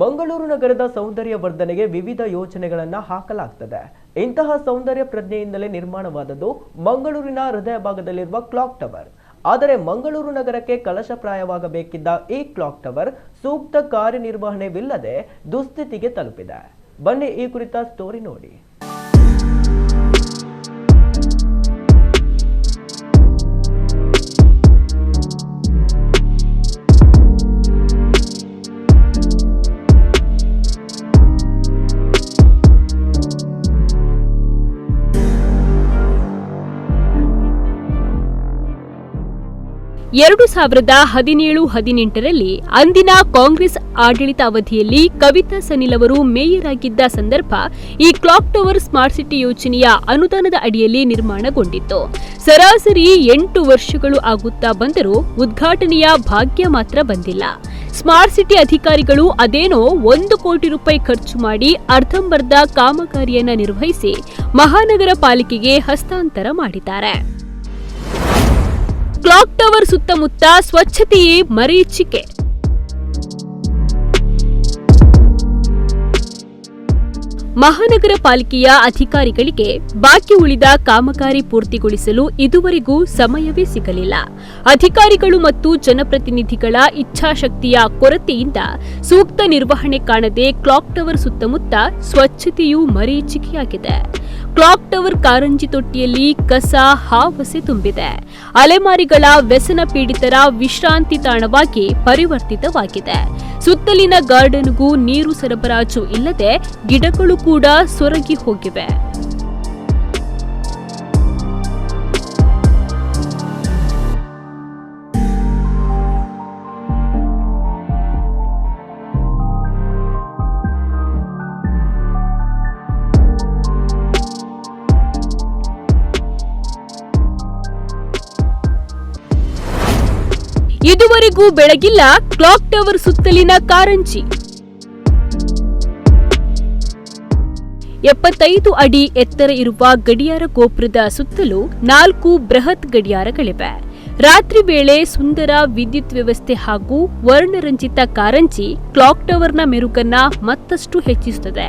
ಮಂಗಳೂರು ನಗರದ ಸೌಂದರ್ಯ ವರ್ಧನೆಗೆ ವಿವಿಧ ಯೋಜನೆಗಳನ್ನು ಹಾಕಲಾಗುತ್ತದೆ. ಇಂತಹ ಸೌಂದರ್ಯ ಪ್ರಜ್ಞೆಯಿಂದಲೇ ನಿರ್ಮಾಣವಾದದ್ದು ಮಂಗಳೂರಿನ ಹೃದಯ ಭಾಗದಲ್ಲಿರುವ ಕ್ಲಾಕ್ ಟವರ್. ಆದರೆ ಮಂಗಳೂರು ನಗರಕ್ಕೆ ಕಲಶಪ್ರಾಯವಾಗಬೇಕಿದ್ದ ಈ ಕ್ಲಾಕ್ ಟವರ್ ಸೂಕ್ತ ಕಾರ್ಯನಿರ್ವಹಣೆವಿಲ್ಲದೆ ದುಸ್ಥಿತಿಗೆ ತಲುಪಿದೆ. ಬನ್ನಿ ಈ ಕುರಿತ ಸ್ಟೋರಿ ನೋಡಿ. ಎರಡು 2017-18ರಲ್ಲಿ ಅಂದಿನ ಕಾಂಗ್ರೆಸ್ ಆಡಳಿತ ಅವಧಿಯಲ್ಲಿ ಕವಿತಾ ಸನಿಲ್ ಅವರು ಮೇಯರ್ ಆಗಿದ್ದ ಸಂದರ್ಭ ಈ ಕ್ಲಾಕ್ ಟವರ್ ಸ್ಮಾರ್ಟ್ ಸಿಟಿ ಯೋಜನೆಯ ಅನುದಾನದ ಅಡಿಯಲ್ಲಿ ನಿರ್ಮಾಣಗೊಂಡಿತ್ತು. ಸರಾಸರಿ 8 ವರ್ಷಗಳು ಆಗುತ್ತಾ ಬಂದರೂ ಉದ್ಘಾಟನೆಯ ಭಾಗ್ಯ ಮಾತ್ರ ಬಂದಿಲ್ಲ. ಸ್ಮಾರ್ಟ್ ಸಿಟಿ ಅಧಿಕಾರಿಗಳು ಅದೇನೋ 1 ಕೋಟಿ ರೂಪಾಯಿ ಖರ್ಚು ಮಾಡಿ ಅರ್ಧಂಬರ್ಧ ಕಾಮಗಾರಿಯನ್ನ ನಿರ್ವಹಿಸಿ ಮಹಾನಗರ ಪಾಲಿಕೆಗೆ ಹಸ್ತಾಂತರ ಮಾಡಿದ್ದಾರೆ. ಕ್ಲಾಕ್ ಟವರ್ ಸುತ್ತಮುತ್ತ ಸ್ವಚ್ಛತೆಯೇ ಮರೀಚಿಕೆ. ಮಹಾನಗರ ಪಾಲಿಕೆಯ ಅಧಿಕಾರಿಗಳಿಗೆ ಬಾಕಿ ಉಳಿದ ಕಾಮಗಾರಿ ಪೂರ್ತಿಗೊಳಿಸಲು ಇದುವರೆಗೂ ಸಮಯವೇ ಸಿಗಲಿಲ್ಲ. ಅಧಿಕಾರಿಗಳು ಮತ್ತು ಜನಪ್ರತಿನಿಧಿಗಳ ಇಚ್ಛಾಶಕ್ತಿಯ ಕೊರತೆಯಿಂದ ಸೂಕ್ತ ನಿರ್ವಹಣೆ ಕಾಣದೆ ಕ್ಲಾಕ್ ಟವರ್ ಸುತ್ತಮುತ್ತ ಸ್ವಚ್ಛತೆಯೂ ಮರೀಚಿಕೆಯಾಗಿದೆ. ಕ್ಲಾಕ್ ಟವರ್ ಕಾರಂಜಿ ತೊಟ್ಟಿಯಲ್ಲಿ ಕಸ ಹಾವಸೆ ತುಂಬಿದೆ. ಅಲೆಮಾರಿಗಳ ವ್ಯಸನ ಪೀಡಿತರ ವಿಶ್ರಾಂತಿ ತಾಣವಾಗಿ ಪರಿವರ್ತಿತವಾಗಿದೆ. ಸುತ್ತಲಿನ ಗಾರ್ಡನ್ಗೂ ನೀರು ಸರಬರಾಜು ಇಲ್ಲದೆ ಗಿಡಗಳು ಕೂಡ ಸೊರಗಿ ಹೋಗಿವೆ. ಇದುವರೆಗೂ ಬೆಳಗಿಲ್ಲ ಕ್ಲಾಕ್ ಟವರ್ ಸುತ್ತಲಿನ ಕಾರಂಜಿ. 75 ಅಡಿ ಎತ್ತರ ಇರುವ ಗಡಿಯಾರ ಗೋಪುರದ ಸುತ್ತಲೂ 4 ಬೃಹತ್ ಗಡಿಯಾರಗಳಿವೆ. ರಾತ್ರಿ ವೇಳೆ ಸುಂದರ ವಿದ್ಯುತ್ ವ್ಯವಸ್ಥೆ ಹಾಗೂ ವರ್ಣರಂಜಿತ ಕಾರಂಜಿ ಕ್ಲಾಕ್ ಟವರ್ನ ಮೆರುಗನ್ನ ಮತ್ತಷ್ಟು ಹೆಚ್ಚಿಸುತ್ತದೆ.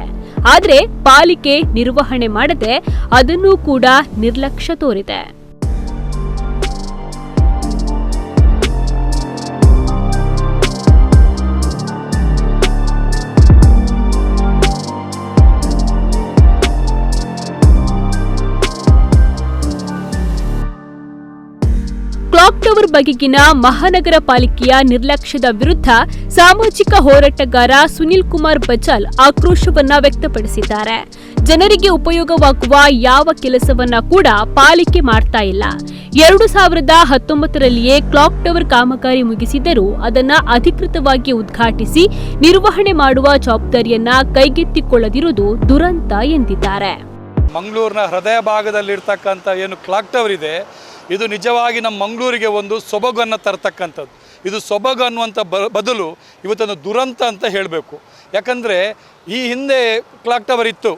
ಆದರೆ ಪಾಲಿಕೆ ನಿರ್ವಹಣೆ ಮಾಡದೆ ಅದನ್ನೂ ಕೂಡ ನಿರ್ಲಕ್ಷ್ಯ ತೋರಿದೆ. ಕ್ಲಾಕ್ ಟವರ್ ಬಗೆಗಿನ ಮಹಾನಗರ ಪಾಲಿಕೆಯ ನಿರ್ಲಕ್ಷ್ಯದ ವಿರುದ್ಧ ಸಾಮಾಜಿಕ ಹೋರಾಟಗಾರ ಸುನಿಲ್ ಕುಮಾರ್ ಬಜಾಲ್ ಆಕ್ರೋಶವನ್ನ ವ್ಯಕ್ತಪಡಿಸಿದ್ದಾರೆ. ಜನರಿಗೆ ಉಪಯೋಗವಾಗುವ ಯಾವ ಕೆಲಸವನ್ನ ಕೂಡ ಪಾಲಿಕೆ ಮಾಡ್ತಾ ಇಲ್ಲ. 2019ರಲ್ಲಿಯೇ ಕ್ಲಾಕ್ ಟವರ್ ಕಾಮಗಾರಿ ಮುಗಿಸಿದರೂ ಅದನ್ನ ಅಧಿಕೃತವಾಗಿ ಉದ್ಘಾಟಿಸಿ ನಿರ್ವಹಣೆ ಮಾಡುವ ಜವಾಬ್ದಾರಿಯನ್ನ ಕೈಗೆತ್ತಿಕೊಳ್ಳದಿರುವುದು ದುರಂತ ಎಂದಿದ್ದಾರೆ. ಮಂಗಳೂರಿನ ಹೃದಯ ಭಾಗದಲ್ಲಿರ್ತಕ್ಕಂಥ ಏನು ಕ್ಲಾಕ್ ಟವರ್ ಇದೆ, ಇದು ನಿಜವಾಗಿ ನಮ್ಮ ಮಂಗಳೂರಿಗೆ ಒಂದು ಸೊಬಗನ್ನು ತರತಕ್ಕಂಥದ್ದು. ಇದು ಸೊಬಗು ಅನ್ನುವಂಥ ಬದಲು ಇವತ್ತೊಂದು ದುರಂತ ಅಂತ ಹೇಳಬೇಕು. ಯಾಕಂದರೆ ಈ ಹಿಂದೆ ಕ್ಲಾಕ್ ಟವರ್ ಇತ್ತು,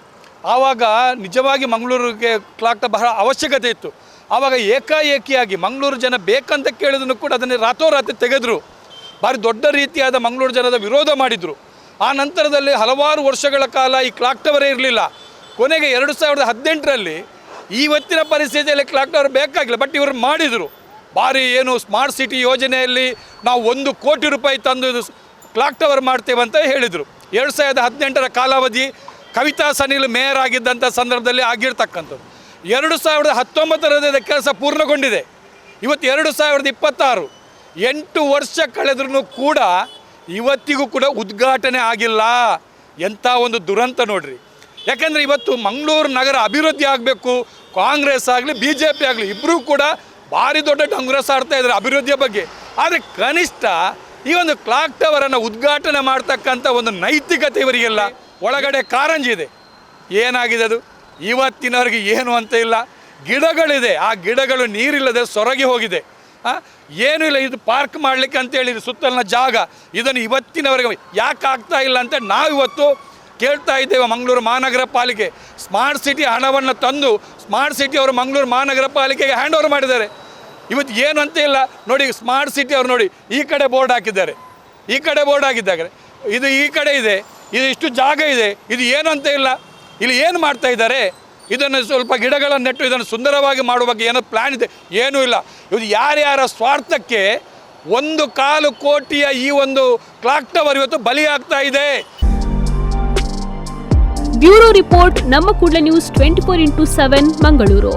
ಆವಾಗ ನಿಜವಾಗಿ ಮಂಗಳೂರಿಗೆ ಕ್ಲಾಕ್ ಟವರ್ ಬಹಳ ಅವಶ್ಯಕತೆ ಇತ್ತು. ಆವಾಗ ಏಕಾಏಕಿಯಾಗಿ ಮಂಗಳೂರು ಜನ ಬೇಕಂತ ಕೇಳಿದ್ರು ಕೂಡ ಅದನ್ನೇ ರಾತ್ರೋರಾತ್ರಿ ತೆಗೆದರು. ಭಾರಿ ದೊಡ್ಡ ರೀತಿಯಾದ ಮಂಗಳೂರು ಜನದ ವಿರೋಧ ಮಾಡಿದರು. ಆ ನಂತರದಲ್ಲಿ ಹಲವಾರು ವರ್ಷಗಳ ಕಾಲ ಈ ಕ್ಲಾಕ್ ಟವರೇ ಇರಲಿಲ್ಲ. ಕೊನೆಗೆ 2018ರಲ್ಲಿ ಇವತ್ತಿನ ಪರಿಸ್ಥಿತಿಯಲ್ಲಿ ಕ್ಲಾಕ್ ಟವರ್ ಬೇಕಾಗಿಲ್ಲ, ಬಟ್ ಇವರು ಮಾಡಿದರು. ಭಾರಿ ಏನು ಸ್ಮಾರ್ಟ್ ಸಿಟಿ ಯೋಜನೆಯಲ್ಲಿ ನಾವು 1 ಕೋಟಿ ರೂಪಾಯಿ ತಂದು ಕ್ಲಾಕ್ ಟವರ್ ಮಾಡ್ತೇವೆ ಅಂತ ಹೇಳಿದರು. 2018ರ ಕಾಲಾವಧಿ ಕವಿತಾ ಸನಿಲ್ ಮೇಯರ್ ಆಗಿದ್ದಂಥ ಸಂದರ್ಭದಲ್ಲಿ ಆಗಿರ್ತಕ್ಕಂಥದ್ದು. 2019ರ ಕೆಲಸ ಪೂರ್ಣಗೊಂಡಿದೆ. ಇವತ್ತು 2026, 8 ವರ್ಷ ಕಳೆದ್ರೂ ಕೂಡ ಇವತ್ತಿಗೂ ಕೂಡ ಉದ್ಘಾಟನೆ ಆಗಿಲ್ಲ. ಎಂಥ ಒಂದು ದುರಂತ ನೋಡ್ರಿ. ಯಾಕೆಂದರೆ ಇವತ್ತು ಮಂಗಳೂರು ನಗರ ಅಭಿವೃದ್ಧಿ ಆಗಬೇಕು, ಕಾಂಗ್ರೆಸ್ ಆಗಲಿ BJP ಆಗಲಿ ಇಬ್ಬರೂ ಕೂಡ ಭಾರಿ ದೊಡ್ಡ ಡಂಗುರಸ್ ಆಡ್ತಾ ಇದ್ದಾರೆ ಅಭಿವೃದ್ಧಿಯ ಬಗ್ಗೆ. ಆದರೆ ಕನಿಷ್ಠ ಈ ಒಂದು ಕ್ಲಾಕ್ ಟವರನ್ನು ಉದ್ಘಾಟನೆ ಮಾಡ್ತಕ್ಕಂಥ ಒಂದು ನೈತಿಕತೆ ಇವರಿಗೆಲ್ಲ. ಒಳಗಡೆ ಕಾರಂಜಿ ಇದೆ, ಏನಾಗಿದೆ ಅದು ಇವತ್ತಿನವರೆಗೆ ಏನು ಅಂತ ಇಲ್ಲ. ಗಿಡಗಳಿದೆ, ಆ ಗಿಡಗಳು ನೀರಿಲ್ಲದೆ ಸೊರಗಿ ಹೋಗಿದೆ. ಏನೂ ಇಲ್ಲ. ಇದು ಪಾರ್ಕ್ ಮಾಡಲಿಕ್ಕೆ ಅಂತೇಳಿ ಸುತ್ತಲಿನ ಜಾಗ, ಇದನ್ನು ಇವತ್ತಿನವರೆಗೆ ಯಾಕೆ ಆಗ್ತಾ ಇಲ್ಲ ಅಂತ ನಾವಿವತ್ತು ಕೇಳ್ತಾ ಇದ್ದೇವೆ. ಮಂಗಳೂರು ಮಹಾನಗರ ಪಾಲಿಕೆ ಸ್ಮಾರ್ಟ್ ಸಿಟಿ ಹಣವನ್ನು ತಂದು ಸ್ಮಾರ್ಟ್ ಸಿಟಿ ಅವರು ಮಂಗಳೂರು ಮಹಾನಗರ ಪಾಲಿಕೆಗೆ ಹ್ಯಾಂಡ್ ಓವರ್ ಮಾಡಿದ್ದಾರೆ. ಇವತ್ತು ಏನು ಅಂತ ಇಲ್ಲ ನೋಡಿ. ಸ್ಮಾರ್ಟ್ ಸಿಟಿ ಅವರು ನೋಡಿ ಈ ಕಡೆ ಬೋರ್ಡ್ ಹಾಕಿದ್ದಾರೆ, ಈ ಕಡೆ ಬೋರ್ಡ್ ಹಾಕಿದ್ದಾರೆ. ಇದು ಈ ಕಡೆ ಇದೆ, ಇದು ಇಷ್ಟು ಜಾಗ ಇದೆ, ಇದು ಏನು ಅಂತ ಇಲ್ಲ. ಇಲ್ಲಿ ಏನು ಮಾಡ್ತಾ ಇದ್ದಾರೆ? ಇದನ್ನು ಸ್ವಲ್ಪ ಗಿಡಗಳನ್ನು ನೆಟ್ಟು ಇದನ್ನು ಸುಂದರವಾಗಿ ಮಾಡುವ ಬಗ್ಗೆ ಏನೋ ಪ್ಲ್ಯಾನ್ ಇದೆ, ಏನೂ ಇಲ್ಲ. ಇದು ಯಾರ್ಯಾರ ಸ್ವಾರ್ಥಕ್ಕೆ 1.25 ಕೋಟಿಯ ಈ ಒಂದು ಕ್ಲಾಕ್ ಟವರ್ ಇವತ್ತು ಬಲಿಯಾಗ್ತಾ ಇದೆ. ಬ್ಯೂರೋ ರಿಪೋರ್ಟ್, ನಮ್ಮ ಕೂಡಲ ನ್ಯೂಸ್ 24x7 ಮಂಗಳೂರು.